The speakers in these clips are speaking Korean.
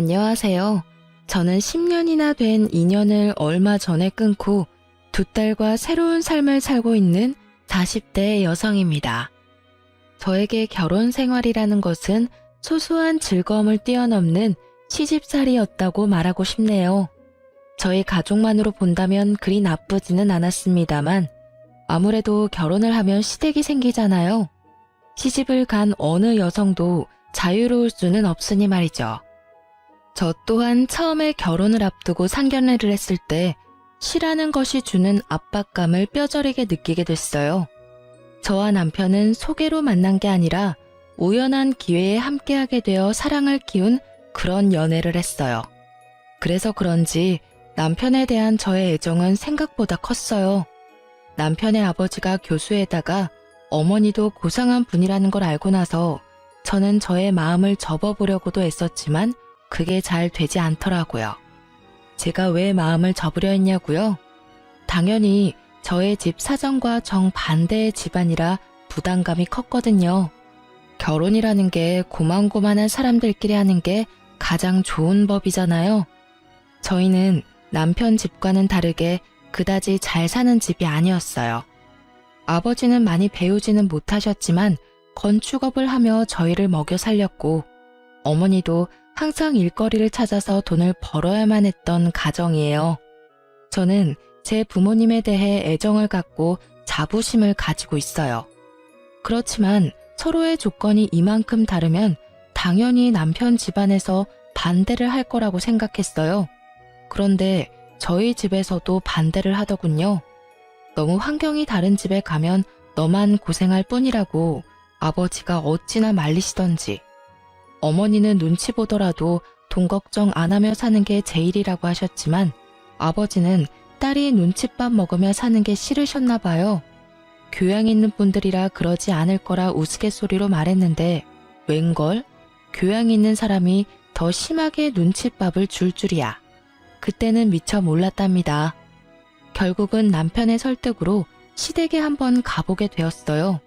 안녕하세요. 저는 10년이나 된 인연을 얼마 전에 끊고 두 딸과 새로운 삶을 살고 있는 40대 여성입니다. 저에게 결혼 생활이라는 것은 소소한 즐거움을 뛰어넘는 시집살이였다고 말하고 싶네요. 저희 가족만으로 본다면 그리 나쁘지는 않았습니다만 아무래도 결혼을 하면 시댁이 생기잖아요. 시집을 간 어느 여성도 자유로울 수는 없으니 말이죠. 저 또한 처음에 결혼을 앞두고 상견례를 했을 때 시라는 것이 주는 압박감을 뼈저리게 느끼게 됐어요. 저와 남편은 소개로 만난 게 아니라 우연한 기회에 함께하게 되어 사랑을 키운 그런 연애를 했어요. 그래서 그런지 남편에 대한 저의 애정은 생각보다 컸어요. 남편의 아버지가 교수에다가 어머니도 고상한 분이라는 걸 알고 나서 저는 저의 마음을 접어보려고도 애썼지만 그게 잘 되지 않더라고요. 제가 왜 마음을 접으려 했냐고요? 당연히 저의 집 사정과 정반대의 집안이라 부담감이 컸거든요. 결혼이라는 게 고만고만한 사람들끼리 하는 게 가장 좋은 법이잖아요. 저희는 남편 집과는 다르게 그다지 잘 사는 집이 아니었어요. 아버지는 많이 배우지는 못하셨지만 건축업을 하며 저희를 먹여 살렸고 어머니도 항상 일거리를 찾아서 돈을 벌어야만 했던 가정이에요. 저는 제 부모님에 대해 애정을 갖고 자부심을 가지고 있어요. 그렇지만 서로의 조건이 이만큼 다르면 당연히 남편 집안에서 반대를 할 거라고 생각했어요. 그런데 저희 집에서도 반대를 하더군요. 너무 환경이 다른 집에 가면 너만 고생할 뿐이라고 아버지가 어찌나 말리시던지. 어머니는 눈치 보더라도 돈 걱정 안 하며 사는 게 제일이라고 하셨지만 아버지는 딸이 눈칫밥 먹으며 사는 게 싫으셨나 봐요. 교양 있는 분들이라 그러지 않을 거라 우스갯소리로 말했는데 웬걸? 교양 있는 사람이 더 심하게 눈칫밥을 줄 줄이야. 그때는 미처 몰랐답니다. 결국은 남편의 설득으로 시댁에 한번 가보게 되었어요.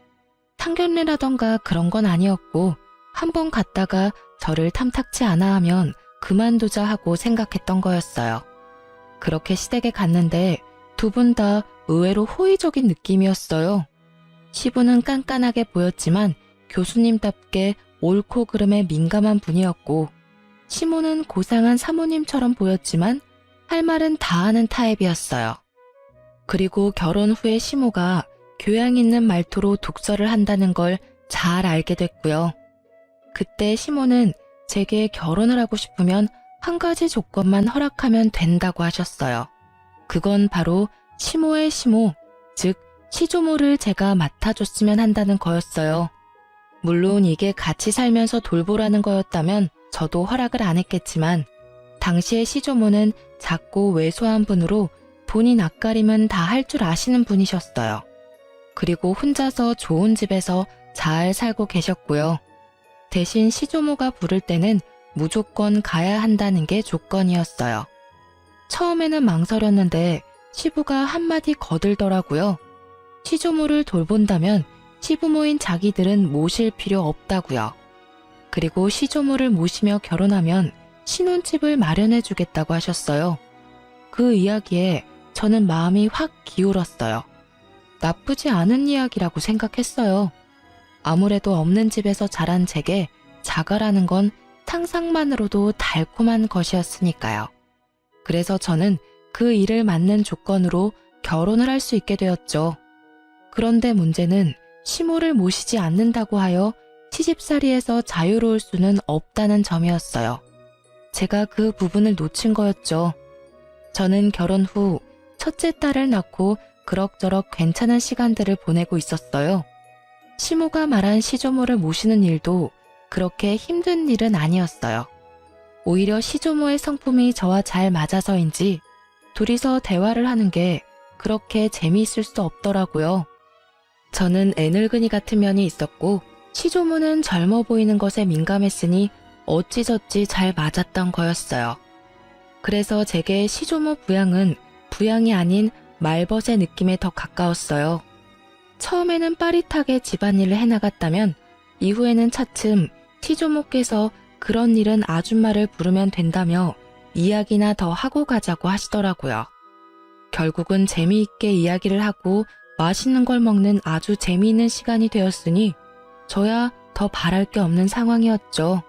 상견례라던가 그런 건 아니었고 한번 갔다가 저를 탐탁치 않아 하면 그만두자 하고 생각했던 거였어요. 그렇게 시댁에 갔는데 두 분 다 의외로 호의적인 느낌이었어요. 시부는 깐깐하게 보였지만 교수님답게 옳고 그름에 민감한 분이었고 시모는 고상한 사모님처럼 보였지만 할 말은 다 하는 타입이었어요. 그리고 결혼 후에 시모가 교양 있는 말투로 독서를 한다는 걸 잘 알게 됐고요. 그때 시모는 제게 결혼을 하고 싶으면 한 가지 조건만 허락하면 된다고 하셨어요. 그건 바로 시모의 시모, 즉 시조모를 제가 맡아줬으면 한다는 거였어요. 물론 이게 같이 살면서 돌보라는 거였다면 저도 허락을 안 했겠지만 당시의 시조모는 작고 왜소한 분으로 본인 앞가림은 다 할 줄 아시는 분이셨어요. 그리고 혼자서 좋은 집에서 잘 살고 계셨고요. 대신 시조모가 부를 때는 무조건 가야 한다는 게 조건이었어요. 처음에는 망설였는데 시부가 한마디 거들더라고요. 시조모를 돌본다면 시부모인 자기들은 모실 필요 없다고요. 그리고 시조모를 모시며 결혼하면 신혼집을 마련해 주겠다고 하셨어요. 그 이야기에 저는 마음이 확 기울었어요. 나쁘지 않은 이야기라고 생각했어요. 아무래도 없는 집에서 자란 제게 자가라는 건 상상만으로도 달콤한 것이었으니까요. 그래서 저는 그 일을 맞는 조건으로 결혼을 할 수 있게 되었죠. 그런데 문제는 시모를 모시지 않는다고 하여 시집살이에서 자유로울 수는 없다는 점이었어요. 제가 그 부분을 놓친 거였죠. 저는 결혼 후 첫째 딸을 낳고 그럭저럭 괜찮은 시간들을 보내고 있었어요. 시모가 말한 시조모를 모시는 일도 그렇게 힘든 일은 아니었어요. 오히려 시조모의 성품이 저와 잘 맞아서인지 둘이서 대화를 하는 게 그렇게 재미있을 수 없더라고요. 저는 애늙은이 같은 면이 있었고 시조모는 젊어 보이는 것에 민감했으니 어찌저찌 잘 맞았던 거였어요. 그래서 제게 시조모 부양은 부양이 아닌 말벗의 느낌에 더 가까웠어요. 처음에는 빠릿하게 집안일을 해나갔다면 이후에는 차츰 시조모께서 그런 일은 아줌마를 부르면 된다며 이야기나 더 하고 가자고 하시더라고요. 결국은 재미있게 이야기를 하고 맛있는 걸 먹는 아주 재미있는 시간이 되었으니 저야 더 바랄 게 없는 상황이었죠.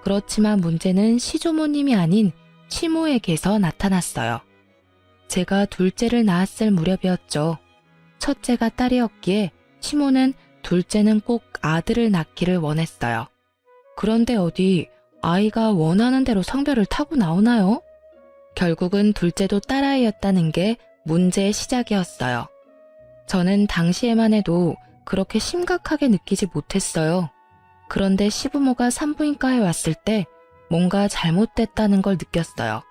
그렇지만 문제는 시조모님이 아닌 시모에게서 나타났어요. 제가 둘째를 낳았을 무렵이었죠. 첫째가 딸이었기에 시모는 둘째는 꼭 아들을 낳기를 원했어요. 그런데 어디 아이가 원하는 대로 성별을 타고 나오나요? 결국은 둘째도 딸아이였다는 게 문제의 시작이었어요. 저는 당시에만 해도 그렇게 심각하게 느끼지 못했어요. 그런데 시부모가 산부인과에 왔을 때 뭔가 잘못됐다는 걸 느꼈어요.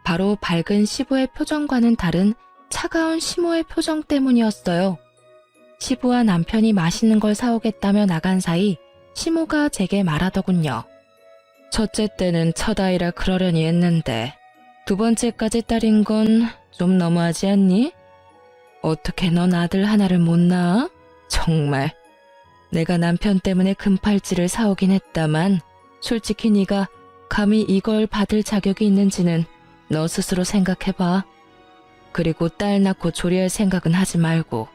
바로 밝은 시부의 표정과는 다른 차가운 시모의 표정 때문이었어요. 시부와 남편이 맛있는 걸 사오겠다며 나간 사이 시모가 제게 말하더군요. 첫째 때는 첫 아이라 그러려니 했는데 두 번째까지 딸인 건 좀 너무하지 않니? 어떻게 넌 아들 하나를 못 낳아? 정말. 내가 남편 때문에 금팔찌를 사오긴 했다만 솔직히 네가 감히 이걸 받을 자격이 있는지는 너 스스로 생각해봐. 그리고 딸 낳고 조리할 생각은 하지 말고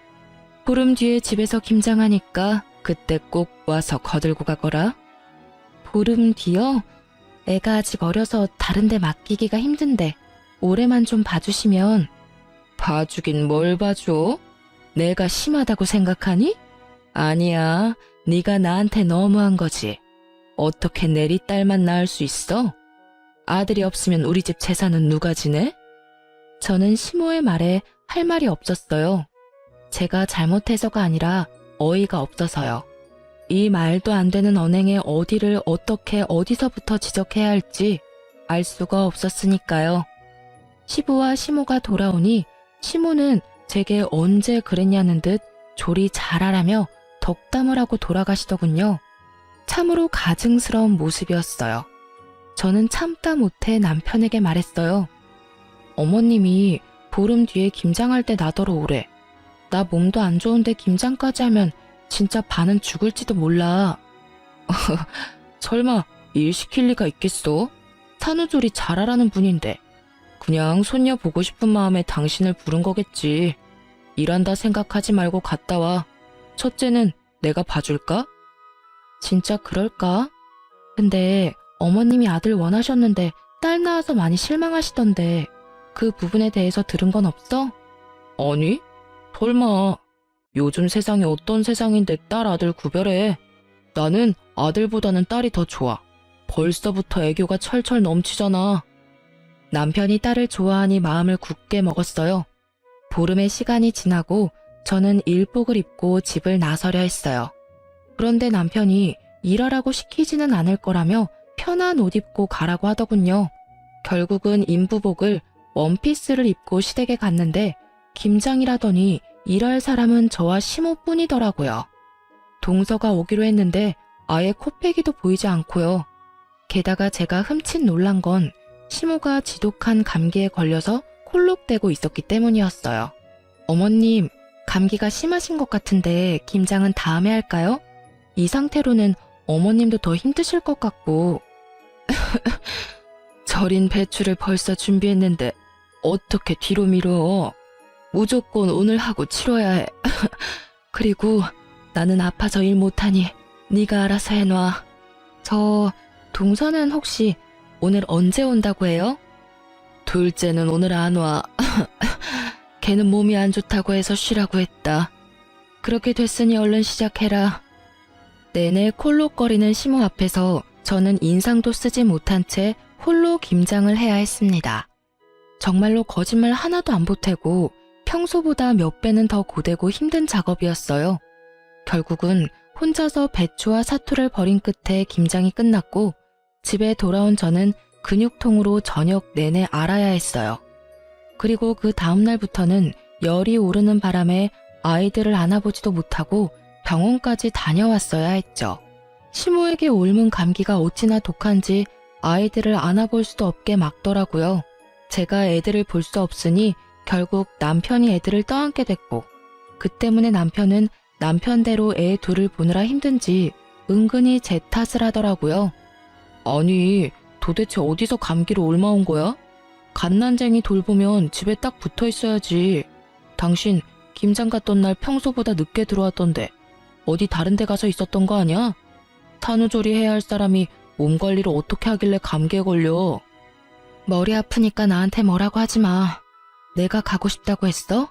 보름 뒤에 집에서 김장하니까 그때 꼭 와서 거들고 가거라. 보름 뒤요? 애가 아직 어려서 다른 데 맡기기가 힘든데 올해만 좀 봐주시면. 봐주긴 뭘 봐줘? 내가 심하다고 생각하니? 아니야, 네가 나한테 너무한 거지. 어떻게 내리 딸만 낳을 수 있어? 아들이 없으면 우리 집 재산은 누가 지내? 저는 시모의 말에 할 말이 없었어요. 제가 잘못해서가 아니라 어이가 없어서요. 이 말도 안 되는 언행에 어디를 어떻게 어디서부터 지적해야 할지 알 수가 없었으니까요. 시부와 시모가 돌아오니 시모는 제게 언제 그랬냐는 듯 조리 잘하라며 덕담을 하고 돌아가시더군요. 참으로 가증스러운 모습이었어요. 저는 참다 못해 남편에게 말했어요. 어머님이 보름 뒤에 김장할 때 나더러 오래. 나 몸도 안 좋은데 김장까지 하면 진짜 반은 죽을지도 몰라. 설마 일 시킬 리가 있겠어? 산후조리 잘하라는 분인데 그냥 손녀 보고 싶은 마음에 당신을 부른 거겠지. 일한다 생각하지 말고 갔다 와. 첫째는 내가 봐줄까? 진짜 그럴까? 근데 어머님이 아들 원하셨는데 딸 낳아서 많이 실망하시던데 그 부분에 대해서 들은 건 없어? 아니, 설마. 요즘 세상이 어떤 세상인데 딸 아들 구별해. 나는 아들보다는 딸이 더 좋아. 벌써부터 애교가 철철 넘치잖아. 남편이 딸을 좋아하니 마음을 굳게 먹었어요. 보름의 시간이 지나고 저는 일복을 입고 집을 나서려 했어요. 그런데 남편이 일하라고 시키지는 않을 거라며 편한 옷 입고 가라고 하더군요. 결국은 인부복을 원피스를 입고 시댁에 갔는데 김장이라더니 일할 사람은 저와 시모뿐이더라고요. 동서가 오기로 했는데 아예 코빼기도 보이지 않고요. 게다가 제가 흠칫 놀란 건 시모가 지독한 감기에 걸려서 콜록대고 있었기 때문이었어요. 어머님, 감기가 심하신 것 같은데 김장은 다음에 할까요? 이 상태로는 어머님도 더 힘드실 것 같고. 절인 배추를 벌써 준비했는데 어떻게 뒤로 미뤄? 무조건 오늘 하고 치러야 해. 그리고 나는 아파서 일 못하니 네가 알아서 해놔. 저 동서는 혹시 오늘 언제 온다고 해요? 둘째는 오늘 안 와. 걔는 몸이 안 좋다고 해서 쉬라고 했다. 그렇게 됐으니 얼른 시작해라. 내내 콜록거리는 시모 앞에서 저는 인상도 쓰지 못한 채 홀로 김장을 해야 했습니다. 정말로 거짓말 하나도 안 보태고 평소보다 몇 배는 더 고되고 힘든 작업이었어요. 결국은 혼자서 배추와 사투를 벌인 끝에 김장이 끝났고 집에 돌아온 저는 근육통으로 저녁 내내 앓아야 했어요. 그리고 그 다음날부터는 열이 오르는 바람에 아이들을 안아보지도 못하고 병원까지 다녀왔어야 했죠. 시모에게 옮은 감기가 어찌나 독한지 아이들을 안아볼 수도 없게 막더라고요. 제가 애들을 볼 수 없으니 결국 남편이 애들을 떠안게 됐고 그 때문에 남편은 남편대로 애 둘을 보느라 힘든지 은근히 제 탓을 하더라고요. 아니, 도대체 어디서 감기로 옮아온 거야? 갓난쟁이 돌보면 집에 딱 붙어 있어야지. 당신 김장 갔던 날 평소보다 늦게 들어왔던데 어디 다른 데 가서 있었던 거 아니야? 산후조리 해야 할 사람이 몸 관리를 어떻게 하길래 감기에 걸려? 머리 아프니까 나한테 뭐라고 하지 마. 내가 가고 싶다고 했어?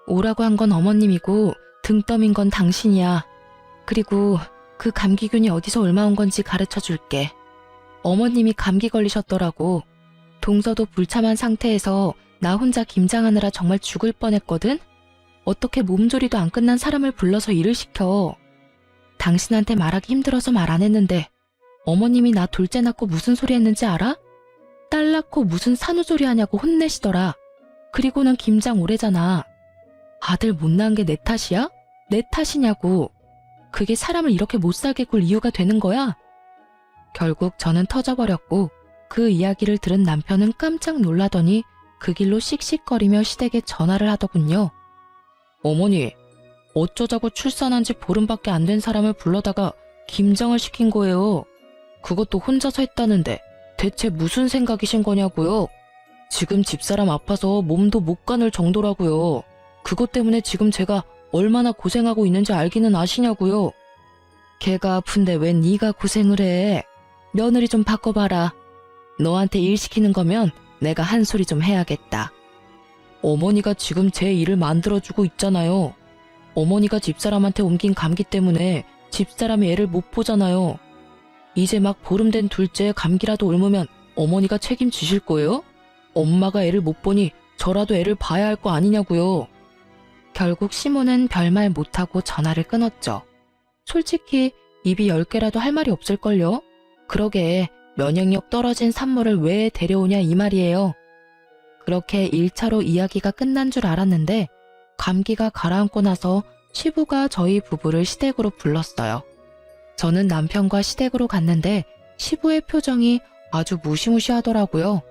오라고 한 건 어머님이고 등 떠민 건 당신이야. 그리고 그 감기균이 어디서 옮아온 건지 가르쳐 줄게. 어머님이 감기 걸리셨더라고. 동서도 불참한 상태에서 나 혼자 김장하느라 정말 죽을 뻔했거든? 어떻게 몸조리도 안 끝난 사람을 불러서 일을 시켜. 당신한테 말하기 힘들어서 말 안 했는데 어머님이 나 둘째 낳고 무슨 소리 했는지 알아? 딸 낳고 무슨 산후조리 하냐고 혼내시더라. 그리고는 김장 오래잖아. 아들 못 낳은 게 내 탓이야? 내 탓이냐고. 그게 사람을 이렇게 못살게 굴 이유가 되는 거야? 결국 저는 터져버렸고 그 이야기를 들은 남편은 깜짝 놀라더니 그 길로 씩씩거리며 시댁에 전화를 하더군요. 어머니, 어쩌자고 출산한 지 보름밖에 안 된 사람을 불러다가 김장을 시킨 거예요. 그것도 혼자서 했다는데 대체 무슨 생각이신 거냐고요? 지금 집사람 아파서 몸도 못 가눌 정도라고요. 그것 때문에 지금 제가 얼마나 고생하고 있는지 알기는 아시냐고요. 걔가 아픈데 웬 네가 고생을 해. 며느리 좀 바꿔봐라. 너한테 일 시키는 거면 내가 한 소리 좀 해야겠다. 어머니가 지금 제 일을 만들어주고 있잖아요. 어머니가 집사람한테 옮긴 감기 때문에 집사람이 애를 못 보잖아요. 이제 막 보름 된 둘째 감기라도 옮으면 어머니가 책임지실 거예요? 엄마가 애를 못 보니 저라도 애를 봐야 할 거 아니냐고요. 결국 시모는 별말 못하고 전화를 끊었죠. 솔직히 입이 10개라도 할 말이 없을걸요? 그러게 면역력 떨어진 산모를 왜 데려오냐 이 말이에요. 그렇게 1차로 이야기가 끝난 줄 알았는데 감기가 가라앉고 나서 시부가 저희 부부를 시댁으로 불렀어요. 저는 남편과 시댁으로 갔는데 시부의 표정이 아주 무시무시하더라고요.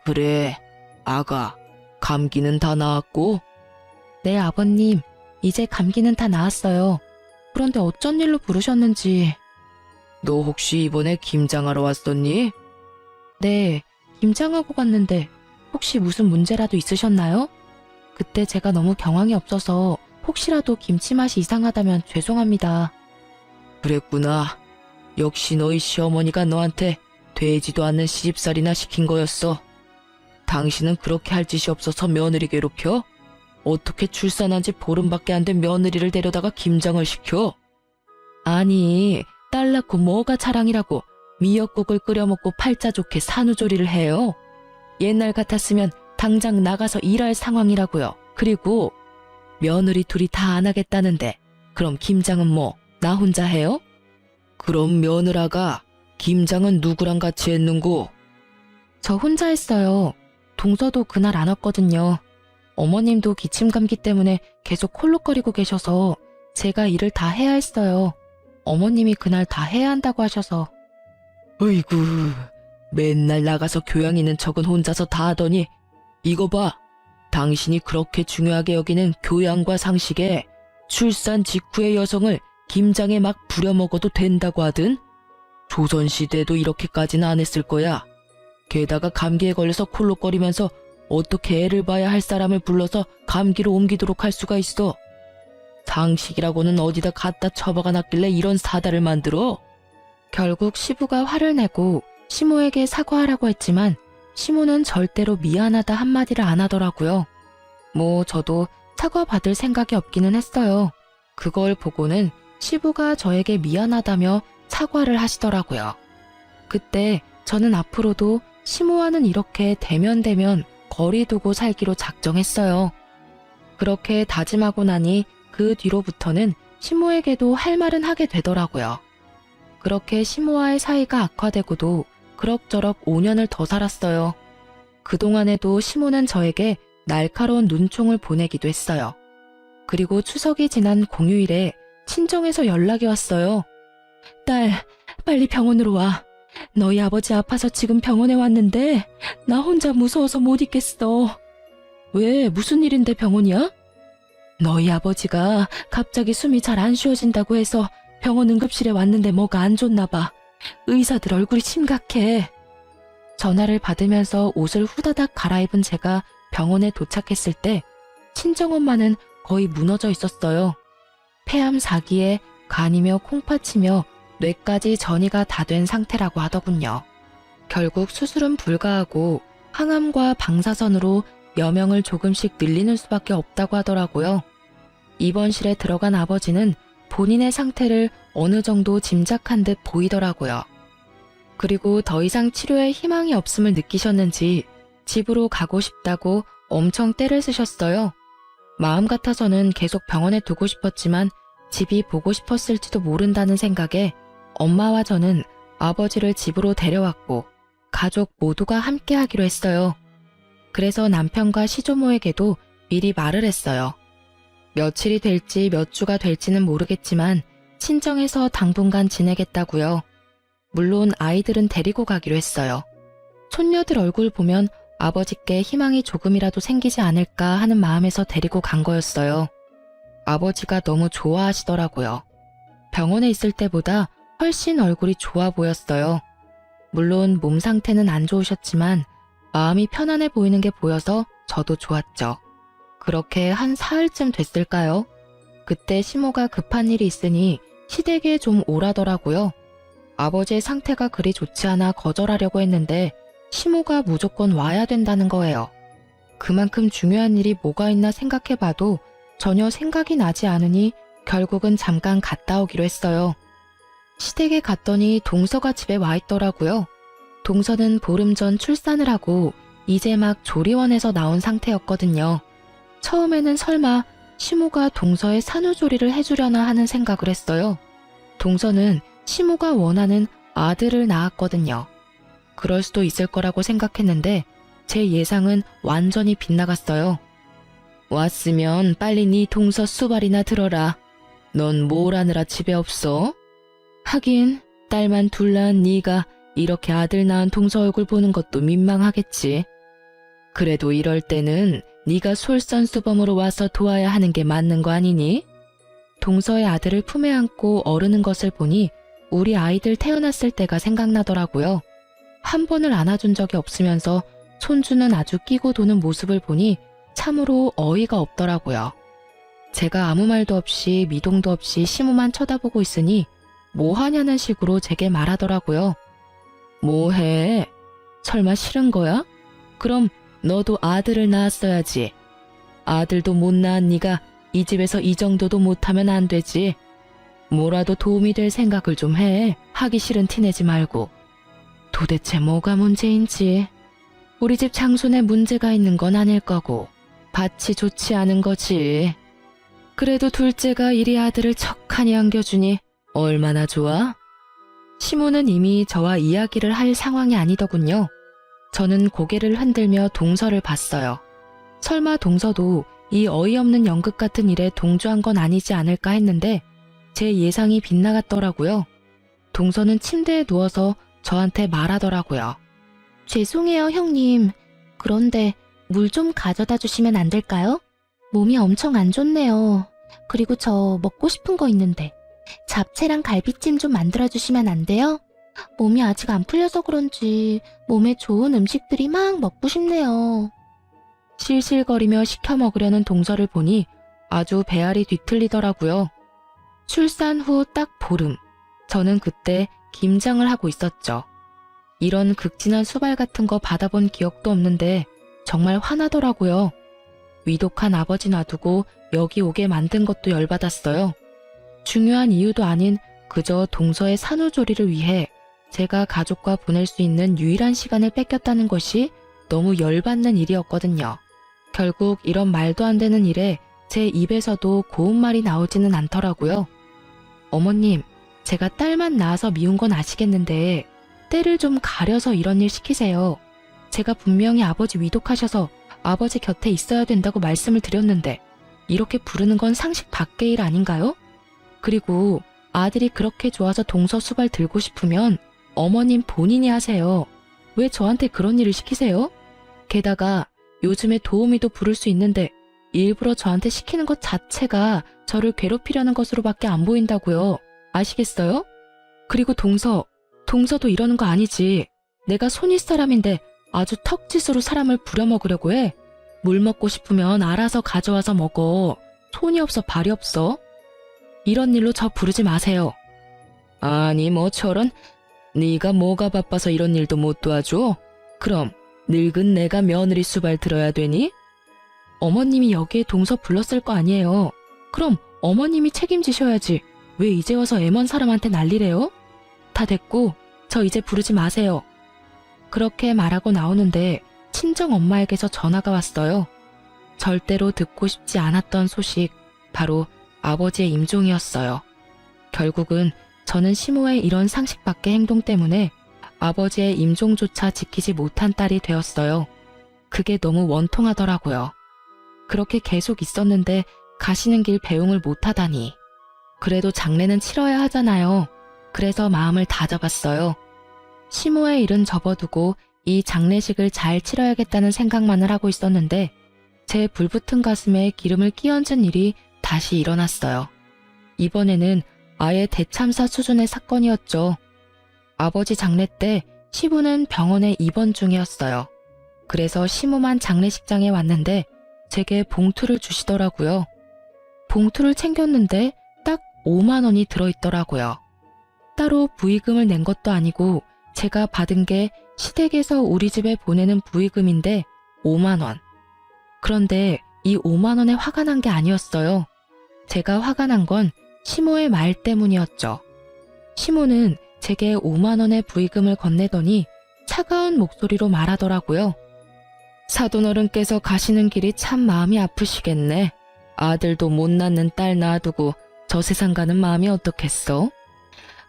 그래, 아가, 감기는 다 나았고? 네, 아버님, 이제 감기는 다 나았어요. 그런데 어쩐 일로 부르셨는지. 너 혹시 이번에 김장하러 왔었니? 네, 김장하고 갔는데 혹시 무슨 문제라도 있으셨나요? 그때 제가 너무 경황이 없어서 혹시라도 김치 맛이 이상하다면 죄송합니다. 그랬구나. 역시 너희 시어머니가 너한테 되지도 않는 시집살이나 시킨 거였어. 당신은 그렇게 할 짓이 없어서 며느리 괴롭혀? 어떻게 출산한 지 보름밖에 안 된 며느리를 데려다가 김장을 시켜? 아니, 딸 낳고 뭐가 자랑이라고 미역국을 끓여 먹고 팔자 좋게 산후조리를 해요. 옛날 같았으면 당장 나가서 일할 상황이라고요. 그리고 며느리 둘이 다 안 하겠다는데 그럼 김장은 뭐 나 혼자 해요? 그럼 며느라가 김장은 누구랑 같이 했는고? 저 혼자 했어요. 동서도 그날 안 왔거든요. 어머님도 기침 감기 때문에 계속 콜록거리고 계셔서 제가 일을 다 해야 했어요. 어머님이 그날 다 해야 한다고 하셔서. 어이구, 맨날 나가서 교양 있는 척은 혼자서 다 하더니 이거 봐. 당신이 그렇게 중요하게 여기는 교양과 상식에 출산 직후의 여성을 김장에 막 부려먹어도 된다고 하든? 조선시대에도 이렇게까지는 안 했을 거야. 게다가 감기에 걸려서 콜록거리면서 어떻게 애를 봐야 할 사람을 불러서 감기로 옮기도록 할 수가 있어. 상식이라고는 어디다 갖다 처박아 놨길래 이런 사달을 만들어? 결국 시부가 화를 내고 시모에게 사과하라고 했지만 시모는 절대로 미안하다 한마디를 안 하더라고요. 뭐 저도 사과받을 생각이 없기는 했어요. 그걸 보고는 시부가 저에게 미안하다며 사과를 하시더라고요. 그때 저는 앞으로도 시모와는 이렇게 대면대면 거리 두고 살기로 작정했어요. 그렇게 다짐하고 나니 그 뒤로부터는 시모에게도 할 말은 하게 되더라고요. 그렇게 시모와의 사이가 악화되고도 그럭저럭 5년을 더 살았어요. 그동안에도 시모는 저에게 날카로운 눈총을 보내기도 했어요. 그리고 추석이 지난 공휴일에 친정에서 연락이 왔어요. 딸, 빨리 병원으로 와. 너희 아버지 아파서 지금 병원에 왔는데 나 혼자 무서워서 못 있겠어. 왜? 무슨 일인데 병원이야? 너희 아버지가 갑자기 숨이 잘 안 쉬어진다고 해서 병원 응급실에 왔는데 뭐가 안 좋나 봐. 의사들 얼굴이 심각해. 전화를 받으면서 옷을 후다닥 갈아입은 제가 병원에 도착했을 때 친정엄마는 거의 무너져 있었어요. 폐암 4기에 간이며 콩팥이며 뇌까지 전이가 다 된 상태라고 하더군요. 결국 수술은 불가하고 항암과 방사선으로 여명을 조금씩 늘리는 수밖에 없다고 하더라고요. 입원실에 들어간 아버지는 본인의 상태를 어느 정도 짐작한 듯 보이더라고요. 그리고 더 이상 치료에 희망이 없음을 느끼셨는지 집으로 가고 싶다고 엄청 떼를 쓰셨어요. 마음 같아서는 계속 병원에 두고 싶었지만 집이 보고 싶었을지도 모른다는 생각에 엄마와 저는 아버지를 집으로 데려왔고 가족 모두가 함께 하기로 했어요. 그래서 남편과 시조모에게도 미리 말을 했어요. 며칠이 될지 몇 주가 될지는 모르겠지만 친정에서 당분간 지내겠다고요. 물론 아이들은 데리고 가기로 했어요. 손녀들 얼굴 보면 아버지께 희망이 조금이라도 생기지 않을까 하는 마음에서 데리고 간 거였어요. 아버지가 너무 좋아하시더라고요. 병원에 있을 때보다 훨씬 얼굴이 좋아 보였어요. 물론 몸 상태는 안 좋으셨지만 마음이 편안해 보이는 게 보여서 저도 좋았죠. 그렇게 한 사흘쯤 됐을까요? 그때 시모가 급한 일이 있으니 시댁에 좀 오라더라고요. 아버지의 상태가 그리 좋지 않아 거절하려고 했는데 시모가 무조건 와야 된다는 거예요. 그만큼 중요한 일이 뭐가 있나 생각해봐도 전혀 생각이 나지 않으니 결국은 잠깐 갔다 오기로 했어요. 시댁에 갔더니 동서가 집에 와 있더라고요. 동서는 보름 전 출산을 하고 이제 막 조리원에서 나온 상태였거든요. 처음에는 설마 시모가 동서의 산후조리를 해주려나 하는 생각을 했어요. 동서는 시모가 원하는 아들을 낳았거든요. 그럴 수도 있을 거라고 생각했는데 제 예상은 완전히 빗나갔어요. 왔으면 빨리 네 동서 수발이나 들어라. 넌 뭘 하느라 집에 없어? 하긴 딸만 둘 낳은 네가 이렇게 아들 낳은 동서 얼굴 보는 것도 민망하겠지. 그래도 이럴 때는 네가 솔선수범으로 와서 도와야 하는 게 맞는 거 아니니? 동서의 아들을 품에 안고 어르는 것을 보니 우리 아이들 태어났을 때가 생각나더라고요. 한 번을 안아준 적이 없으면서 손주는 아주 끼고 도는 모습을 보니 참으로 어이가 없더라고요. 제가 아무 말도 없이 미동도 없이 시모만 쳐다보고 있으니 뭐 하냐는 식으로 제게 말하더라고요. 뭐해? 설마 싫은 거야? 그럼 너도 아들을 낳았어야지. 아들도 못 낳은 네가 이 집에서 이 정도도 못하면 안 되지. 뭐라도 도움이 될 생각을 좀 해. 하기 싫은 티 내지 말고. 도대체 뭐가 문제인지. 우리 집 장손에 문제가 있는 건 아닐 거고 밭이 좋지 않은 거지. 그래도 둘째가 이리 아들을 척하니 안겨주니 얼마나 좋아? 시모는 이미 저와 이야기를 할 상황이 아니더군요. 저는 고개를 흔들며 동서를 봤어요. 설마 동서도 이 어이없는 연극 같은 일에 동조한 건 아니지 않을까 했는데 제 예상이 빗나갔더라고요. 동서는 침대에 누워서 저한테 말하더라고요. 죄송해요, 형님. 그런데 물 좀 가져다 주시면 안 될까요? 몸이 엄청 안 좋네요. 그리고 저 먹고 싶은 거 있는데 잡채랑 갈비찜 좀 만들어 주시면 안 돼요? 몸이 아직 안 풀려서 그런지 몸에 좋은 음식들이 막 먹고 싶네요. 실실거리며 시켜 먹으려는 동서를 보니 아주 배알이 뒤틀리더라고요. 출산 후 딱 보름, 저는 그때 김장을 하고 있었죠. 이런 극진한 수발 같은 거 받아본 기억도 없는데 정말 화나더라고요. 위독한 아버지 놔두고 여기 오게 만든 것도 열받았어요. 중요한 이유도 아닌 그저 동서의 산후조리를 위해 제가 가족과 보낼 수 있는 유일한 시간을 뺏겼다는 것이 너무 열받는 일이었거든요. 결국 이런 말도 안 되는 일에 제 입에서도 고운 말이 나오지는 않더라고요. 어머님, 제가 딸만 낳아서 미운 건 아시겠는데 때를 좀 가려서 이런 일 시키세요. 제가 분명히 아버지 위독하셔서 아버지 곁에 있어야 된다고 말씀을 드렸는데 이렇게 부르는 건 상식 밖의 일 아닌가요? 그리고 아들이 그렇게 좋아서 동서 수발 들고 싶으면 어머님 본인이 하세요. 왜 저한테 그런 일을 시키세요? 게다가 요즘에 도우미도 부를 수 있는데 일부러 저한테 시키는 것 자체가 저를 괴롭히려는 것으로밖에 안 보인다고요. 아시겠어요? 그리고 동서, 동서도 이러는 거 아니지. 내가 손윗 사람인데 아주 턱짓으로 사람을 부려먹으려고 해. 물 먹고 싶으면 알아서 가져와서 먹어. 손이 없어 발이 없어. 이런 일로 저 부르지 마세요. 아니 뭐 저런. 네가 뭐가 바빠서 이런 일도 못 도와줘? 그럼 늙은 내가 며느리 수발 들어야 되니? 어머님이 여기에 동서 불렀을 거 아니에요. 그럼 어머님이 책임지셔야지. 왜 이제 와서 애먼 사람한테 난리래요? 다 됐고 저 이제 부르지 마세요. 그렇게 말하고 나오는데 친정 엄마에게서 전화가 왔어요. 절대로 듣고 싶지 않았던 소식, 바로 아버지의 임종이었어요. 결국은 저는 시모의 이런 상식 밖의 행동 때문에 아버지의 임종조차 지키지 못한 딸이 되었어요. 그게 너무 원통하더라고요. 그렇게 계속 있었는데 가시는 길 배웅을 못하다니. 그래도 장례는 치러야 하잖아요. 그래서 마음을 다잡았어요. 시모의 일은 접어두고 이 장례식을 잘 치러야겠다는 생각만을 하고 있었는데 제 불붙은 가슴에 기름을 끼얹은 일이 다시 일어났어요. 이번에는 아예 대참사 수준의 사건이었죠. 아버지 장례 때 시부는 병원에 입원 중이었어요. 그래서 시모만 장례식장에 왔는데 제게 봉투를 주시더라고요. 봉투를 챙겼는데 딱 5만 원이 들어있더라고요. 따로 부의금을 낸 것도 아니고 제가 받은 게 시댁에서 우리 집에 보내는 부의금인데 5만 원. 그런데 이 5만 원에 화가 난 게 아니었어요. 제가 화가 난 건 시모의 말 때문이었죠. 시모는 제게 5만 원의 부의금을 건네더니 차가운 목소리로 말하더라고요. 사돈어른께서 가시는 길이 참 마음이 아프시겠네. 아들도 못 낳는 딸 낳아두고 저 세상 가는 마음이 어떻겠어?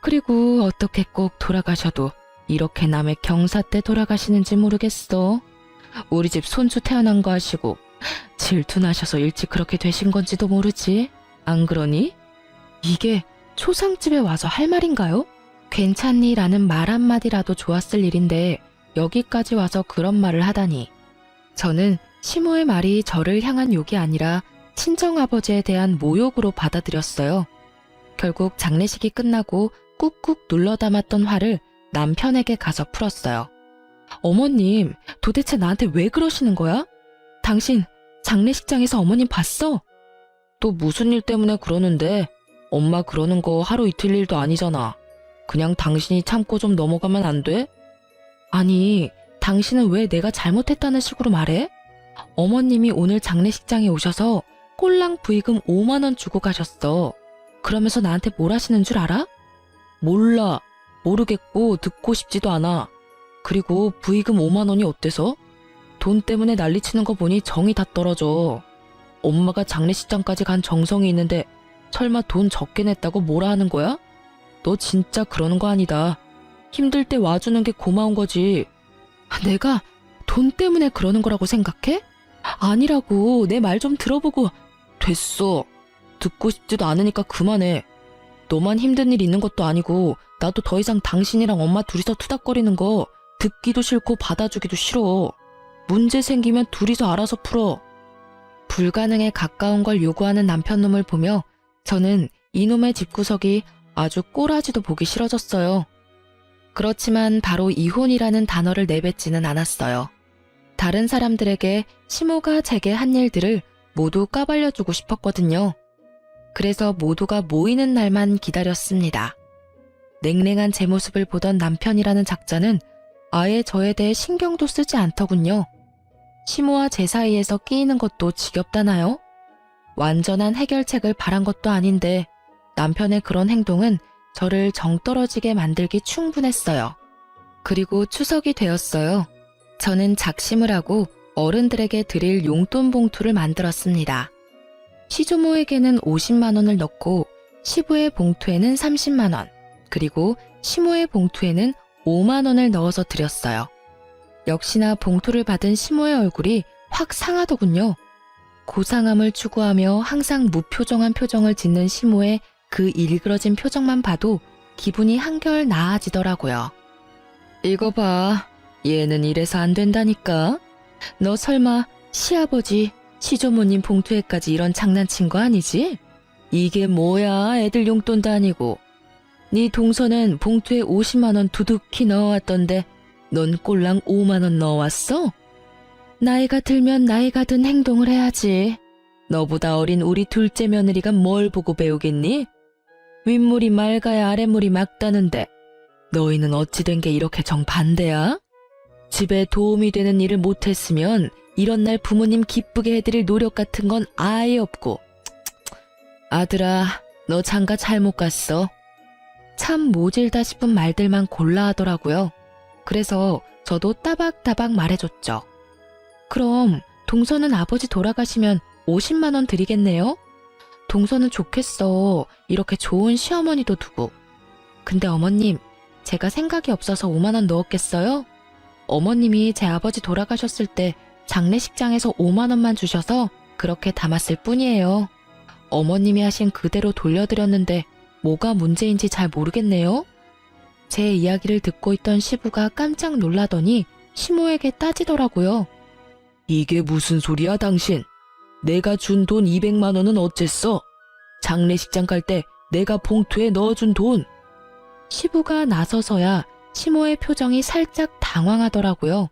그리고 어떻게 꼭 돌아가셔도 이렇게 남의 경사 때 돌아가시는지 모르겠어. 우리 집 손주 태어난 거 아시고 질투나셔서 일찍 그렇게 되신 건지도 모르지. 안 그러니? 이게 초상집에 와서 할 말인가요? 괜찮니? 라는 말 한마디라도 좋았을 일인데 여기까지 와서 그런 말을 하다니. 저는 시모의 말이 저를 향한 욕이 아니라 친정아버지에 대한 모욕으로 받아들였어요. 결국 장례식이 끝나고 꾹꾹 눌러 담았던 화를 남편에게 가서 풀었어요. 어머님, 도대체 나한테 왜 그러시는 거야? 당신 장례식장에서 어머님 봤어? 또 무슨 일 때문에 그러는데? 엄마 그러는 거 하루 이틀 일도 아니잖아. 그냥 당신이 참고 좀 넘어가면 안 돼? 아니, 당신은 왜 내가 잘못했다는 식으로 말해? 어머님이 오늘 장례식장에 오셔서 꼴랑 부의금 5만 원 주고 가셨어. 그러면서 나한테 뭘 하시는 줄 알아? 몰라. 모르겠고 듣고 싶지도 않아. 그리고 부의금 5만 원이 어때서? 돈 때문에 난리치는 거 보니 정이 다 떨어져. 엄마가 장례식장까지 간 정성이 있는데 설마 돈 적게 냈다고 뭐라 하는 거야? 너 진짜 그러는 거 아니다. 힘들 때 와주는 게 고마운 거지. 내가 돈 때문에 그러는 거라고 생각해? 아니라고. 내 말 좀 들어보고. 됐어. 듣고 싶지도 않으니까 그만해. 너만 힘든 일 있는 것도 아니고 나도 더 이상 당신이랑 엄마 둘이서 투닥거리는 거 듣기도 싫고 받아주기도 싫어. 문제 생기면 둘이서 알아서 풀어. 불가능에 가까운 걸 요구하는 남편놈을 보며 저는 이놈의 집구석이 아주 꼬라지도 보기 싫어졌어요. 그렇지만 바로 이혼이라는 단어를 내뱉지는 않았어요. 다른 사람들에게 시모가 제게 한 일들을 모두 까발려주고 싶었거든요. 그래서 모두가 모이는 날만 기다렸습니다. 냉랭한 제 모습을 보던 남편이라는 작자는 아예 저에 대해 신경도 쓰지 않더군요. 시모와 제 사이에서 끼이는 것도 지겹다나요? 완전한 해결책을 바란 것도 아닌데 남편의 그런 행동은 저를 정떨어지게 만들기 충분했어요. 그리고 추석이 되었어요. 저는 작심을 하고 어른들에게 드릴 용돈 봉투를 만들었습니다. 시조모에게는 50만 원을 넣고 시부의 봉투에는 30만 원, 그리고 시모의 봉투에는 5만 원을 넣어서 드렸어요. 역시나 봉투를 받은 시모의 얼굴이 확 상하더군요. 고상함을 추구하며 항상 무표정한 표정을 짓는 시모의 그 일그러진 표정만 봐도 기분이 한결 나아지더라고요. 이거 봐. 얘는 이래서 안 된다니까. 너 설마 시아버지, 시조모님 봉투에까지 이런 장난친 거 아니지? 이게 뭐야, 애들 용돈도 아니고. 네 동서는 봉투에 50만 원 두둑히 넣어왔던데 넌 꼴랑 5만 원 넣어왔어? 나이가 들면 나이가 든 행동을 해야지. 너보다 어린 우리 둘째 며느리가 뭘 보고 배우겠니? 윗물이 맑아야 아랫물이 맑다는데 너희는 어찌 된 게 이렇게 정반대야? 집에 도움이 되는 일을 못했으면 이런 날 부모님 기쁘게 해드릴 노력 같은 건 아예 없고. 아들아, 너 장가 잘못 갔어. 참 모질다 싶은 말들만 골라 하더라고요. 그래서 저도 따박따박 말해줬죠. 그럼 동서는 아버지 돌아가시면 50만 원 드리겠네요? 동서는 좋겠어. 이렇게 좋은 시어머니도 두고. 근데 어머님, 제가 생각이 없어서 5만 원 넣었겠어요? 어머님이 제 아버지 돌아가셨을 때 장례식장에서 5만 원만 주셔서 그렇게 담았을 뿐이에요. 어머님이 하신 그대로 돌려드렸는데 뭐가 문제인지 잘 모르겠네요. 제 이야기를 듣고 있던 시부가 깜짝 놀라더니 시모에게 따지더라고요. 이게 무슨 소리야 당신? 내가 준 돈 200만 원은 어쨌어? 장례식장 갈 때 내가 봉투에 넣어준 돈. 시부가 나서서야 시모의 표정이 살짝 당황하더라고요.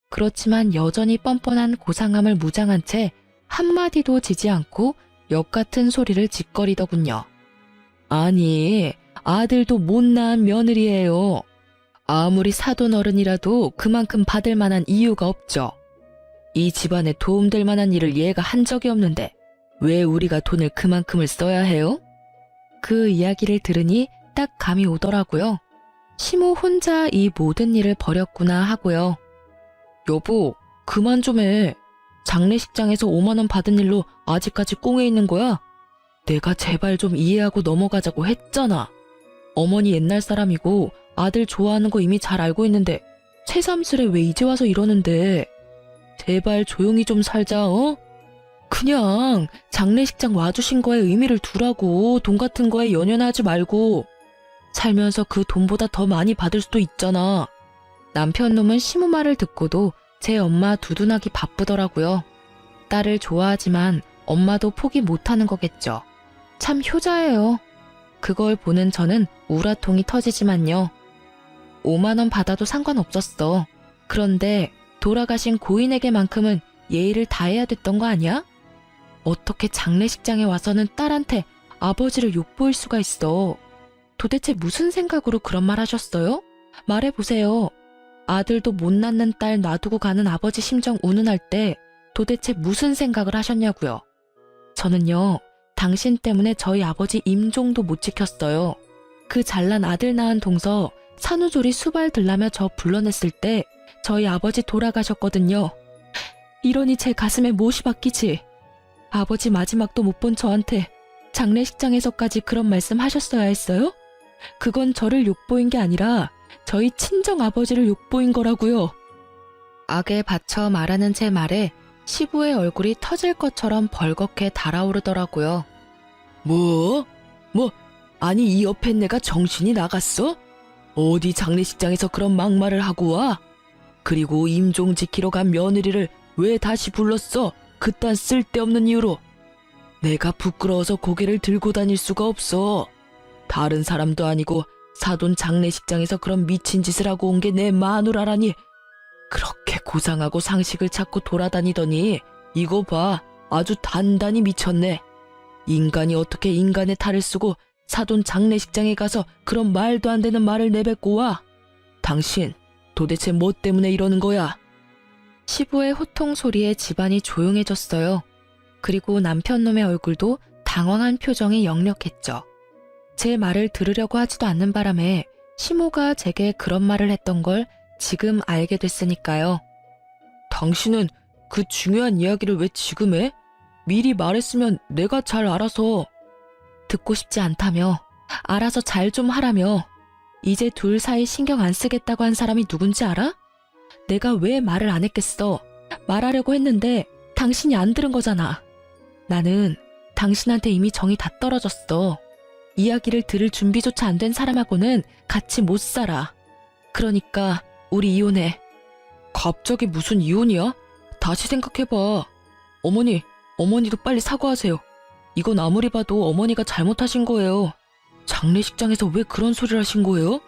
그렇지만 여전히 뻔뻔한 고상함을 무장한 채 한마디도 지지 않고 역같은 소리를 짓거리더군요. 아니, 아들도 못난 며느리예요. 아무리 사돈 어른이라도 그만큼 받을 만한 이유가 없죠. 이 집안에 도움될 만한 일을 얘가 한 적이 없는데 왜 우리가 돈을 그만큼을 써야 해요? 그 이야기를 들으니 딱 감이 오더라고요. 시모 혼자 이 모든 일을 벌였구나 하고요. 여보, 그만 좀 해. 장례식장에서 5만 원 받은 일로 아직까지 꽁에 있는 거야? 내가 제발 좀 이해하고 넘어가자고 했잖아. 어머니 옛날 사람이고 아들 좋아하는 거 이미 잘 알고 있는데 새삼스레 왜 이제 와서 이러는데. 제발 조용히 좀 살자, 어? 그냥 장례식장 와주신 거에 의미를 두라고. 돈 같은 거에 연연하지 말고. 살면서 그 돈보다 더 많이 받을 수도 있잖아. 남편 놈은 시모 말을 듣고도 제 엄마 두둔하기 바쁘더라고요. 딸을 좋아하지만 엄마도 포기 못하는 거겠죠. 참 효자예요. 그걸 보는 저는 우라통이 터지지만요. 5만 원 받아도 상관없었어. 그런데 돌아가신 고인에게만큼은 예의를 다해야 됐던 거 아니야? 어떻게 장례식장에 와서는 딸한테 아버지를 욕보일 수가 있어. 도대체 무슨 생각으로 그런 말 하셨어요? 말해보세요. 아들도 못 낳는 딸 놔두고 가는 아버지 심정 운운할 때 도대체 무슨 생각을 하셨냐고요. 저는요, 당신 때문에 저희 아버지 임종도 못 지켰어요. 그 잘난 아들 낳은 동서 산후조리 수발 들라며 저 불러냈을 때 저희 아버지 돌아가셨거든요. 이러니 제 가슴에 못이 박히지. 아버지 마지막도 못 본 저한테 장례식장에서까지 그런 말씀 하셨어야 했어요? 그건 저를 욕보인 게 아니라 저희 친정 아버지를 욕보인 거라고요. 악에 받쳐 말하는 제 말에 시부의 얼굴이 터질 것처럼 벌겋게 달아오르더라고요. 뭐? 아니 이 옆에 내가 정신이 나갔어? 어디 장례식장에서 그런 막말을 하고 와? 그리고 임종 지키러 간 며느리를 왜 다시 불렀어? 그딴 쓸데없는 이유로. 내가 부끄러워서 고개를 들고 다닐 수가 없어. 다른 사람도 아니고 사돈 장례식장에서 그런 미친 짓을 하고 온 게 내 마누라라니. 그렇게 고상하고 상식을 찾고 돌아다니더니 이거 봐, 아주 단단히 미쳤네. 인간이 어떻게 인간의 탈을 쓰고 사돈 장례식장에 가서 그런 말도 안 되는 말을 내뱉고 와? 당신 도대체 뭐 때문에 이러는 거야? 시부의 호통 소리에 집안이 조용해졌어요. 그리고 남편 놈의 얼굴도 당황한 표정이 역력했죠. 제 말을 들으려고 하지도 않는 바람에 시모가 제게 그런 말을 했던 걸 지금 알게 됐으니까요. 당신은 그 중요한 이야기를 왜 지금 해? 미리 말했으면 내가 잘 알아서. 듣고 싶지 않다며, 알아서 잘 좀 하라며. 이제 둘 사이 신경 안 쓰겠다고 한 사람이 누군지 알아? 내가 왜 말을 안 했겠어. 말하려고 했는데 당신이 안 들은 거잖아. 나는 당신한테 이미 정이 다 떨어졌어. 이야기를 들을 준비조차 안 된 사람하고는 같이 못 살아. 그러니까 우리 이혼해. 갑자기 무슨 이혼이야? 다시 생각해봐. 어머니도 빨리 사과하세요. 이건 아무리 봐도 어머니가 잘못하신 거예요. 장례식장에서 왜 그런 소리를 하신 거예요?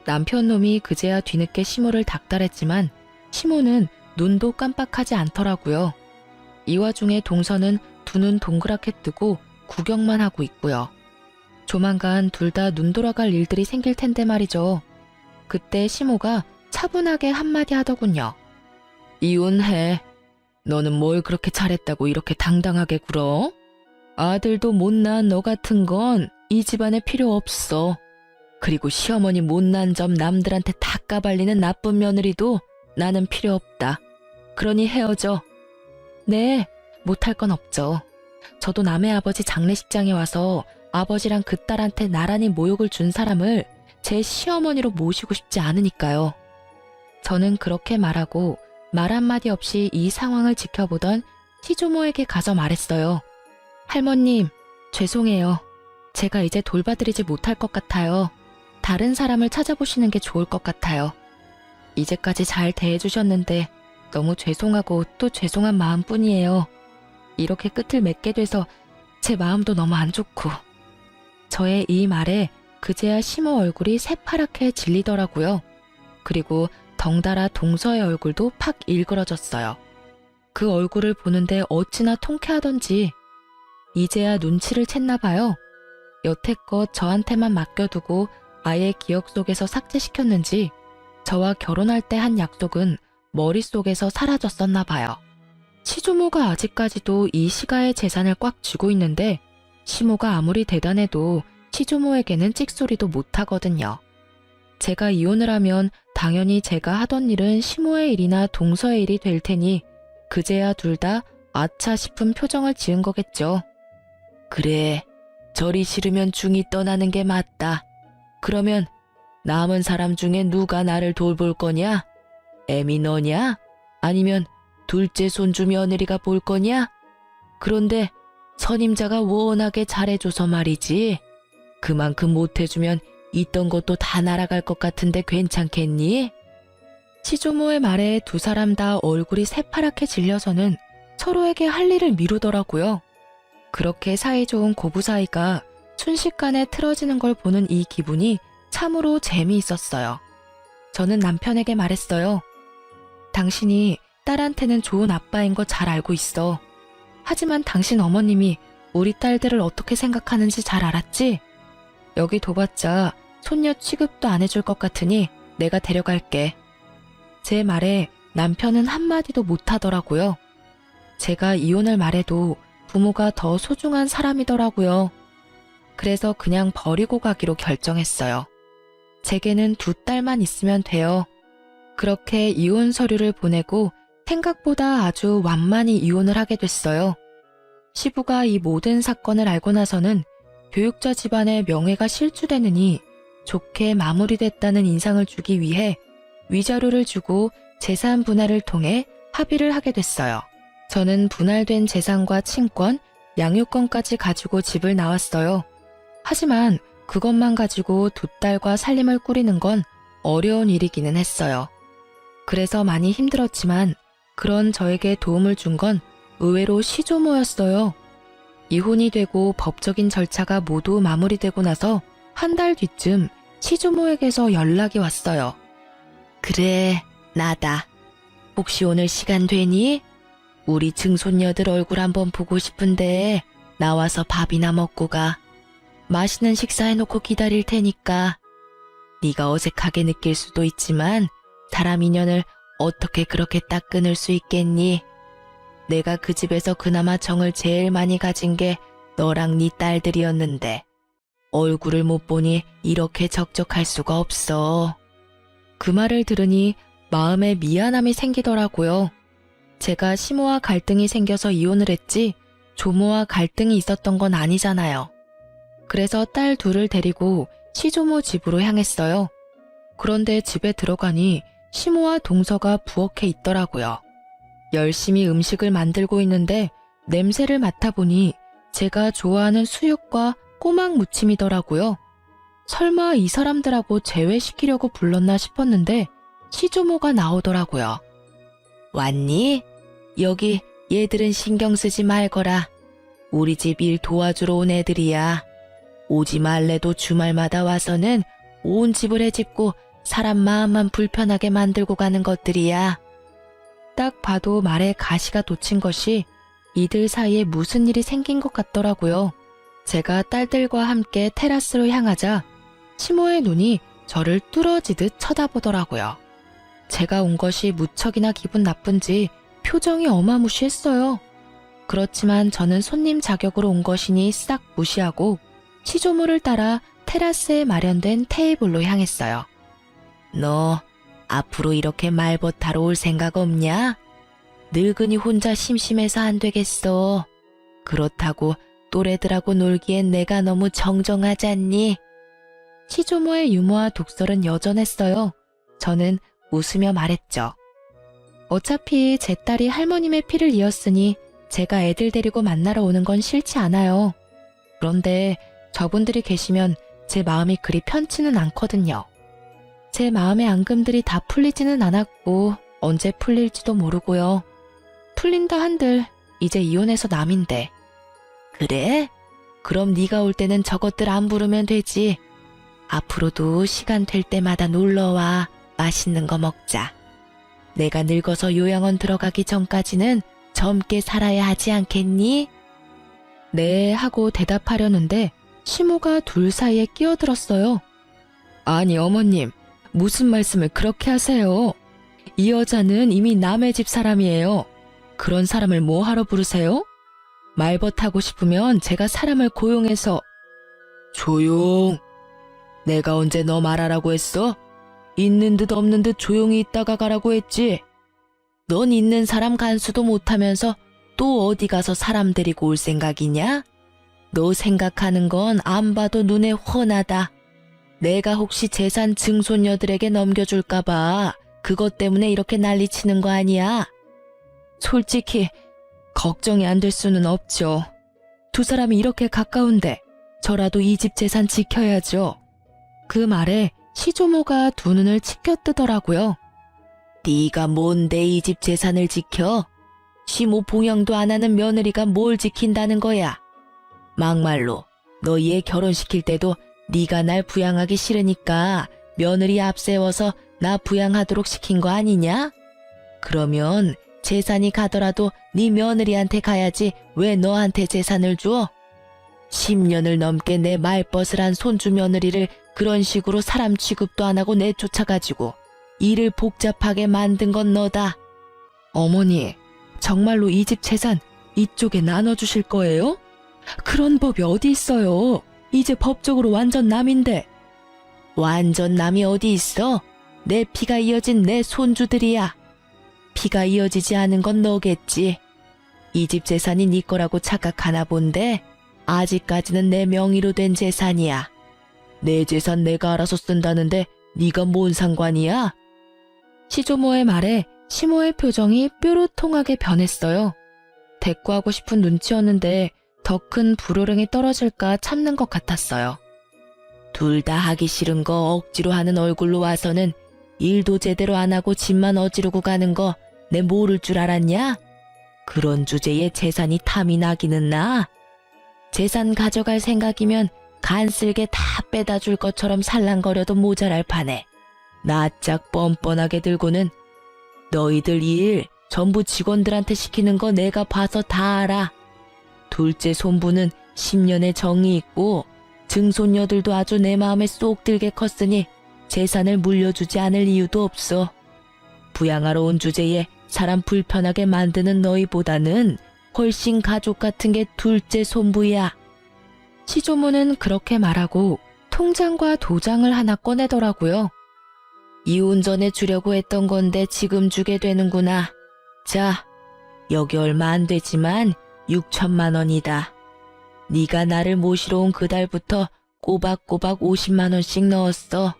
남편 놈이 그제야 뒤늦게 시모를 닥달했지만 시모는 눈도 깜빡하지 않더라고요. 이 와중에 동서는 두 눈 동그랗게 뜨고 구경만 하고 있고요. 조만간 둘 다 눈 돌아갈 일들이 생길 텐데 말이죠. 그때 시모가 차분하게 한마디 하더군요. 이혼해. 너는 뭘 그렇게 잘했다고 이렇게 당당하게 굴어? 아들도 못난 너 같은 건 이 집안에 필요 없어. 그리고 시어머니 못난 점 남들한테 다 까발리는 나쁜 며느리도 나는 필요 없다. 그러니 헤어져. 네, 못할 건 없죠. 저도 남의 아버지 장례식장에 와서 아버지랑 그 딸한테 나란히 모욕을 준 사람을 제 시어머니로 모시고 싶지 않으니까요. 저는 그렇게 말하고 말 한마디 없이 이 상황을 지켜보던 시조모에게 가서 말했어요. 할머님, 죄송해요. 제가 이제 돌봐드리지 못할 것 같아요. 다른 사람을 찾아보시는 게 좋을 것 같아요. 이제까지 잘 대해주셨는데 너무 죄송하고 또 죄송한 마음뿐이에요. 이렇게 끝을 맺게 돼서 제 마음도 너무 안 좋고. 저의 이 말에 그제야 시모 얼굴이 새파랗게 질리더라고요. 그리고 덩달아 동서의 얼굴도 팍 일그러졌어요. 그 얼굴을 보는데 어찌나 통쾌하던지 이제야 눈치를 챘나 봐요. 여태껏 저한테만 맡겨두고 아예 기억 속에서 삭제시켰는지 저와 결혼할 때 한 약속은 머릿속에서 사라졌었나 봐요. 시조모가 아직까지도 이 시가의 재산을 꽉 쥐고 있는데 시모가 아무리 대단해도 시조모에게는 찍소리도 못하거든요. 제가 이혼을 하면 당연히 제가 하던 일은 시모의 일이나 동서의 일이 될 테니 그제야 둘 다 아차 싶은 표정을 지은 거겠죠. 그래, 절이 싫으면 중이 떠나는 게 맞다. 그러면 남은 사람 중에 누가 나를 돌볼 거냐? 애미 너냐? 아니면 둘째 손주 며느리가 볼 거냐? 그런데 선임자가 워낙에 잘해줘서 말이지. 그만큼 못해주면 있던 것도 다 날아갈 것 같은데 괜찮겠니? 시조모의 말에 두 사람 다 얼굴이 새파랗게 질려서는 서로에게 할 일을 미루더라고요. 그렇게 사이좋은 고부 사이가 순식간에 틀어지는 걸 보는 이 기분이 참으로 재미있었어요. 저는 남편에게 말했어요. 당신이 딸한테는 좋은 아빠인 거 잘 알고 있어. 하지만 당신 어머님이 우리 딸들을 어떻게 생각하는지 잘 알았지? 여기 둬봤자 손녀 취급도 안 해줄 것 같으니 내가 데려갈게. 제 말에 남편은 한마디도 못하더라고요. 제가 이혼을 말해도 부모가 더 소중한 사람이더라고요. 그래서 그냥 버리고 가기로 결정했어요. 제게는 두 딸만 있으면 돼요. 그렇게 이혼 서류를 보내고 생각보다 아주 완만히 이혼을 하게 됐어요. 시부가 이 모든 사건을 알고 나서는 교육자 집안의 명예가 실추되느니 좋게 마무리됐다는 인상을 주기 위해 위자료를 주고 재산 분할을 통해 합의를 하게 됐어요. 저는 분할된 재산과 친권, 양육권까지 가지고 집을 나왔어요. 하지만 그것만 가지고 두 딸과 살림을 꾸리는 건 어려운 일이기는 했어요. 그래서 많이 힘들었지만 그런 저에게 도움을 준 건 의외로 시조모였어요. 이혼이 되고 법적인 절차가 모두 마무리되고 나서 한 달 뒤쯤 시조모에게서 연락이 왔어요. 그래, 나다. 혹시 오늘 시간 되니? 우리 증손녀들 얼굴 한번 보고 싶은데 나와서 밥이나 먹고 가. 맛있는 식사해놓고 기다릴 테니까. 네가 어색하게 느낄 수도 있지만 사람 인연을 어떻게 그렇게 딱 끊을 수 있겠니? 내가 그 집에서 그나마 정을 제일 많이 가진 게 너랑 네 딸들이었는데 얼굴을 못 보니 이렇게 적적할 수가 없어. 그 말을 들으니 마음에 미안함이 생기더라고요. 제가 시모와 갈등이 생겨서 이혼을 했지 조모와 갈등이 있었던 건 아니잖아요. 그래서 딸 둘을 데리고 시조모 집으로 향했어요. 그런데 집에 들어가니 시모와 동서가 부엌에 있더라고요. 열심히 음식을 만들고 있는데 냄새를 맡아보니 제가 좋아하는 수육과 꼬막 무침이더라고요. 설마 이 사람들하고 제외시키려고 불렀나 싶었는데 시조모가 나오더라고요. 왔니? 여기 얘들은 신경 쓰지 말거라. 우리 집 일 도와주러 온 애들이야. 오지 말래도 주말마다 와서는 온 집을 헤집고 사람 마음만 불편하게 만들고 가는 것들이야. 딱 봐도 말에 가시가 돋친 것이 이들 사이에 무슨 일이 생긴 것 같더라고요. 제가 딸들과 함께 테라스로 향하자 시모의 눈이 저를 뚫어지듯 쳐다보더라고요. 제가 온 것이 무척이나 기분 나쁜지 표정이 어마무시했어요. 그렇지만 저는 손님 자격으로 온 것이니 싹 무시하고 시조모를 따라 테라스에 마련된 테이블로 향했어요. 너 앞으로 이렇게 말벗하러 올 생각 없냐? 늙은이 혼자 심심해서 안 되겠어. 그렇다고 또래들하고 놀기엔 내가 너무 정정하지 않니? 시조모의 유머와 독설은 여전했어요. 저는 웃으며 말했죠. 어차피 제 딸이 할머님의 피를 이었으니 제가 애들 데리고 만나러 오는 건 싫지 않아요. 그런데 저분들이 계시면 제 마음이 그리 편치는 않거든요. 제 마음의 앙금들이 다 풀리지는 않았고 언제 풀릴지도 모르고요. 풀린다 한들 이제 이혼해서 남인데. 그래? 그럼 네가 올 때는 저것들 안 부르면 되지. 앞으로도 시간 될 때마다 놀러와. 맛있는 거 먹자. 내가 늙어서 요양원 들어가기 전까지는 젊게 살아야 하지 않겠니? 네 하고 대답하려는데 시모가 둘 사이에 끼어들었어요. 아니 어머님, 무슨 말씀을 그렇게 하세요? 이 여자는 이미 남의 집 사람이에요. 그런 사람을 뭐 하러 부르세요? 말벗하고 싶으면 제가 사람을 고용해서. 조용. 내가 언제 너 말하라고 했어? 있는 듯 없는 듯 조용히 있다가 가라고 했지. 넌 있는 사람 간수도 못하면서 또 어디 가서 사람 데리고 올 생각이냐? 너 생각하는 건 안 봐도 눈에 훤하다. 내가 혹시 재산 증손녀들에게 넘겨줄까봐 그것 때문에 이렇게 난리치는 거 아니야? 솔직히 걱정이 안 될 수는 없죠. 두 사람이 이렇게 가까운데 저라도 이 집 재산 지켜야죠. 그 말에 시조모가 두 눈을 치켜뜨더라고요. 네가 뭔데 이 집 재산을 지켜? 시모 봉양도 안 하는 며느리가 뭘 지킨다는 거야? 막말로 너 얘 결혼시킬 때도 네가 날 부양하기 싫으니까 며느리 앞세워서 나 부양하도록 시킨 거 아니냐? 그러면 재산이 가더라도 네 며느리한테 가야지 왜 너한테 재산을 줘? 10년을 넘게 내 말벗을 한 손주 며느리를 그런 식으로 사람 취급도 안 하고 내쫓아가지고 일을 복잡하게 만든 건 너다. 어머니, 정말로 이 집 재산 이쪽에 나눠주실 거예요? 그런 법이 어디 있어요? 이제 법적으로 완전 남인데. 완전 남이 어디 있어? 내 피가 이어진 내 손주들이야. 피가 이어지지 않은 건 너겠지. 이 집 재산이 네 거라고 착각하나 본데 아직까지는 내 명의로 된 재산이야. 내 재산 내가 알아서 쓴다는데 네가 뭔 상관이야? 시조모의 말에 시모의 표정이 뾰루통하게 변했어요. 대꾸하고 싶은 눈치였는데 더 큰 불호령이 떨어질까 참는 것 같았어요. 둘 다 하기 싫은 거 억지로 하는 얼굴로 와서는 일도 제대로 안 하고 집만 어지르고 가는 거 내 모를 줄 알았냐? 그런 주제에 재산이 탐이 나기는 나. 재산 가져갈 생각이면 간쓸게 다 빼다 줄 것처럼 살랑거려도 모자랄 판에 낯짝 뻔뻔하게 들고는 너희들 일 전부 직원들한테 시키는 거 내가 봐서 다 알아. 둘째 손부는 10년의 정이 있고 증손녀들도 아주 내 마음에 쏙 들게 컸으니 재산을 물려주지 않을 이유도 없어. 부양하러 온 주제에 사람 불편하게 만드는 너희보다는 훨씬 가족 같은 게 둘째 손부야. 시조모는 그렇게 말하고 통장과 도장을 하나 꺼내더라고요. 이혼 전에 주려고 했던 건데 지금 주게 되는구나. 자, 여기 얼마 안 되지만 6천만 원이다. 네가 나를 모시러 온 그달부터 꼬박꼬박 50만 원씩 넣었어.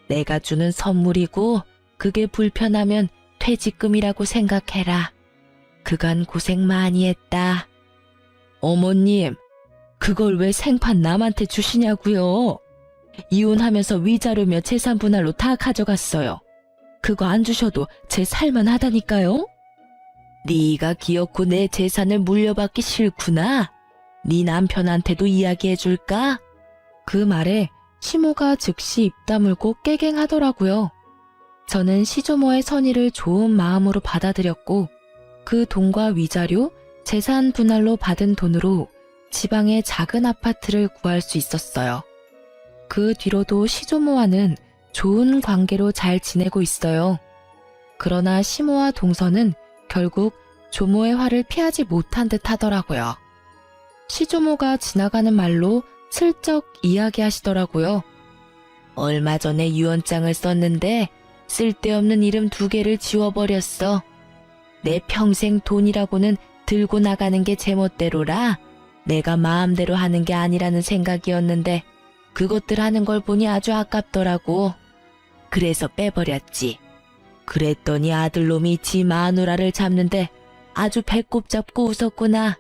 내가 주는 선물이고 그게 불편하면 퇴직금이라고 생각해라. 그간 고생 많이 했다. 어머님, 그걸 왜 생판 남한테 주시냐고요? 이혼하면서 위자료며 재산 분할로 다 가져갔어요. 그거 안 주셔도 제 살만하다니까요? 네가 기어코 내 재산을 물려받기 싫구나. 네 남편한테도 이야기해줄까? 그 말에 시모가 즉시 입 다물고 깨갱하더라고요. 저는 시조모의 선의를 좋은 마음으로 받아들였고 그 돈과 위자료, 재산 분할로 받은 돈으로 지방의 작은 아파트를 구할 수 있었어요. 그 뒤로도 시조모와는 좋은 관계로 잘 지내고 있어요. 그러나 시모와 동서는 결국 조모의 화를 피하지 못한 듯 하더라고요. 시조모가 지나가는 말로 슬쩍 이야기하시더라고요. 얼마 전에 유언장을 썼는데 쓸데없는 이름 2개를 지워버렸어. 내 평생 돈이라고는 들고 나가는 게 제멋대로라. 내가 마음대로 하는 게 아니라는 생각이었는데 그것들 하는 걸 보니 아주 아깝더라고. 그래서 빼버렸지. 그랬더니 아들놈이 지 마누라를 잡는데 아주 배꼽 잡고 웃었구나.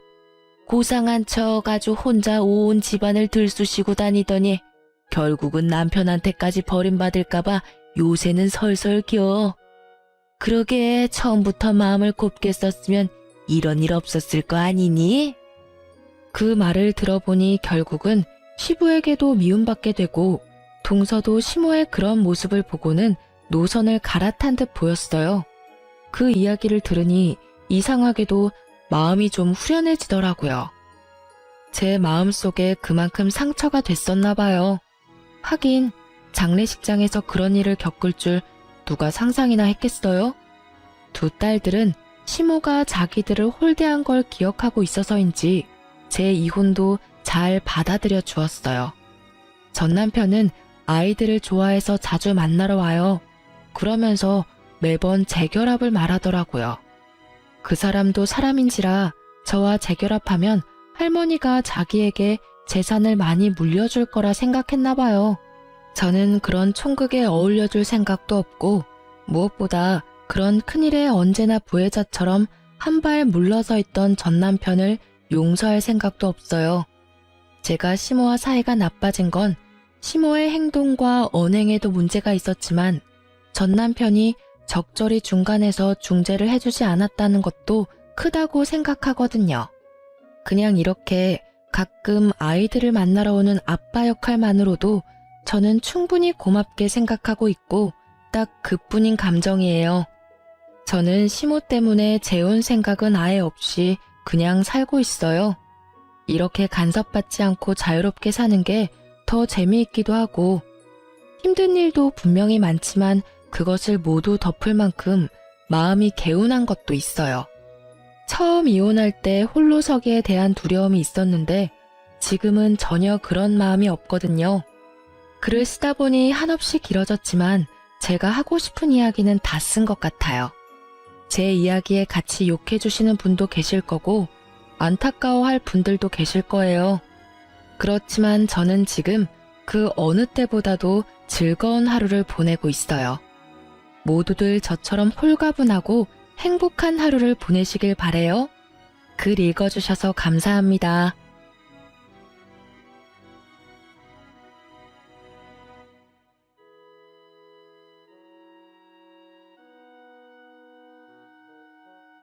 고상한 척 아주 혼자 온 집안을 들쑤시고 다니더니 결국은 남편한테까지 버림받을까봐 요새는 설설 겨. 그러게 처음부터 마음을 곱게 썼으면 이런 일 없었을 거 아니니? 그 말을 들어보니 결국은 시부에게도 미움받게 되고 동서도 시모의 그런 모습을 보고는 노선을 갈아탄 듯 보였어요. 그 이야기를 들으니 이상하게도 마음이 좀 후련해지더라고요. 제 마음속에 그만큼 상처가 됐었나 봐요. 하긴 장례식장에서 그런 일을 겪을 줄 누가 상상이나 했겠어요? 2 딸들은 시모가 자기들을 홀대한 걸 기억하고 있어서인지 제 이혼도 잘 받아들여 주었어요. 전 남편은 아이들을 좋아해서 자주 만나러 와요. 그러면서 매번 재결합을 말하더라고요. 그 사람도 사람인지라 저와 재결합하면 할머니가 자기에게 재산을 많이 물려줄 거라 생각했나 봐요. 저는 그런 총극에 어울려줄 생각도 없고 무엇보다 그런 큰일에 언제나 부혜자처럼 한 발 물러서 있던 전 남편을 용서할 생각도 없어요. 제가 시모와 사이가 나빠진 건 시모의 행동과 언행에도 문제가 있었지만 전 남편이 적절히 중간에서 중재를 해주지 않았다는 것도 크다고 생각하거든요. 그냥 이렇게 가끔 아이들을 만나러 오는 아빠 역할만으로도 저는 충분히 고맙게 생각하고 있고 딱 그뿐인 감정이에요. 저는 시모 때문에 재혼 생각은 아예 없이 그냥 살고 있어요. 이렇게 간섭받지 않고 자유롭게 사는 게 더 재미있기도 하고 힘든 일도 분명히 많지만 그것을 모두 덮을 만큼 마음이 개운한 것도 있어요. 처음 이혼할 때 홀로 서기에 대한 두려움이 있었는데 지금은 전혀 그런 마음이 없거든요. 글을 쓰다 보니 한없이 길어졌지만 제가 하고 싶은 이야기는 다 쓴 것 같아요. 제 이야기에 같이 욕해주시는 분도 계실 거고 안타까워할 분들도 계실 거예요. 그렇지만 저는 지금 그 어느 때보다도 즐거운 하루를 보내고 있어요. 모두들 저처럼 홀가분하고 행복한 하루를 보내시길 바래요. 글 읽어주셔서 감사합니다.